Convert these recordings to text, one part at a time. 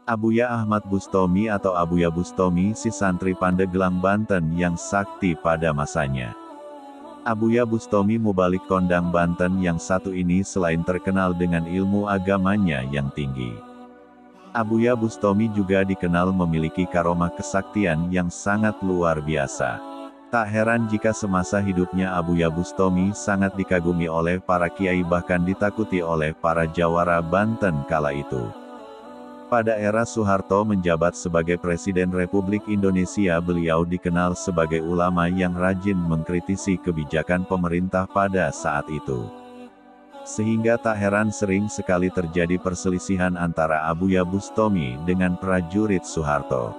Abuya Ahmad Bustomi atau Abuya Bustomi si santri Pandeglang Banten yang sakti pada masanya. Abuya Bustomi Mubalik Kondang Banten yang satu ini selain terkenal dengan ilmu agamanya yang tinggi. Abuya Bustomi juga dikenal memiliki karomah kesaktian yang sangat luar biasa. Tak heran jika semasa hidupnya Abuya Bustomi sangat dikagumi oleh para kiai bahkan ditakuti oleh para jawara Banten kala itu. Pada era Soeharto menjabat sebagai Presiden Republik Indonesia, beliau dikenal sebagai ulama yang rajin mengkritisi kebijakan pemerintah pada saat itu. Sehingga tak heran sering sekali terjadi perselisihan antara Abuya Bustomi dengan prajurit Soeharto.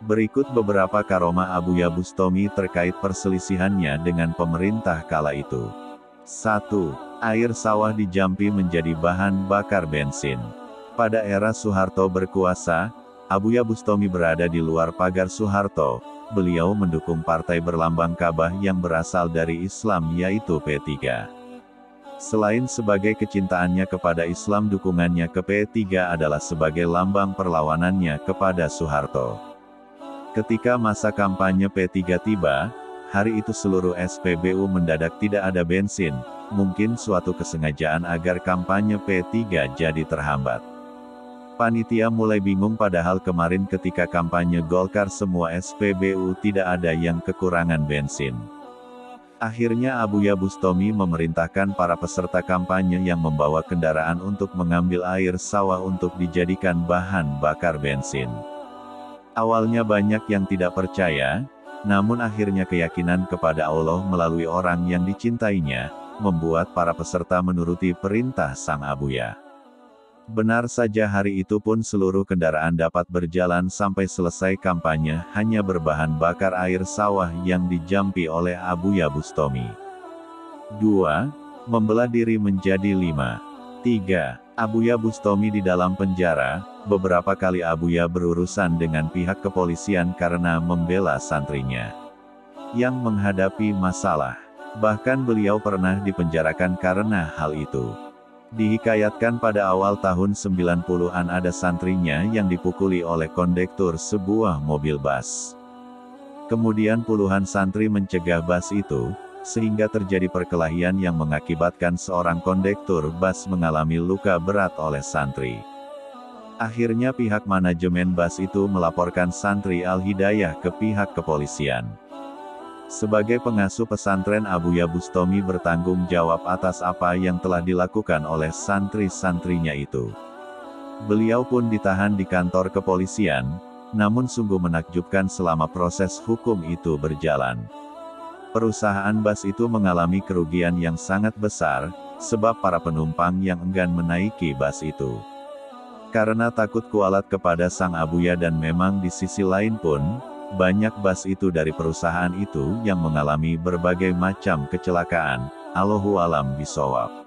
Berikut beberapa karomah Abuya Bustomi terkait perselisihannya dengan pemerintah kala itu. 1. Air sawah di Jampi menjadi bahan bakar bensin. Pada era Soeharto berkuasa, Abuya Bustomi berada di luar pagar Soeharto. Beliau mendukung partai berlambang Ka'bah yang berasal dari Islam yaitu P3. Selain sebagai kecintaannya kepada Islam, dukungannya ke P3 adalah sebagai lambang perlawanannya kepada Soeharto. Ketika masa kampanye P3 tiba, hari itu seluruh SPBU mendadak tidak ada bensin, mungkin suatu kesengajaan agar kampanye P3 jadi terhambat. Panitia mulai bingung padahal kemarin ketika kampanye Golkar semua SPBU tidak ada yang kekurangan bensin. Akhirnya Abuya Bustomi memerintahkan para peserta kampanye yang membawa kendaraan untuk mengambil air sawah untuk dijadikan bahan bakar bensin. Awalnya banyak yang tidak percaya, namun akhirnya keyakinan kepada Allah melalui orang yang dicintainya, membuat para peserta menuruti perintah Sang Abuya. Benar saja hari itu pun seluruh kendaraan dapat berjalan sampai selesai kampanye hanya berbahan bakar air sawah yang dijampi oleh Abuya Bustomi. 2. Membelah diri menjadi 5. 3. Abuya Bustomi di dalam penjara. Beberapa kali Abuya berurusan dengan pihak kepolisian karena membela santrinya yang menghadapi masalah. Bahkan beliau pernah dipenjarakan karena hal itu. Dihikayatkan pada awal tahun 90-an ada santrinya yang dipukuli oleh kondektur sebuah mobil bas. Kemudian puluhan santri mencegah bas itu, sehingga terjadi perkelahian yang mengakibatkan seorang kondektur bas mengalami luka berat oleh santri. Akhirnya pihak manajemen bas itu melaporkan santri Al-Hidayah ke pihak kepolisian. Sebagai pengasuh pesantren, Abuya Bustomi bertanggung jawab atas apa yang telah dilakukan oleh santri-santrinya itu. Beliau pun ditahan di kantor kepolisian, namun sungguh menakjubkan selama proses hukum itu berjalan. Perusahaan bas itu mengalami kerugian yang sangat besar, sebab para penumpang yang enggan menaiki bas itu. Karena takut kualat kepada Sang Abuya dan memang di sisi lain pun, banyak bas itu dari perusahaan itu yang mengalami berbagai macam kecelakaan. Allahu a'lam bishawab.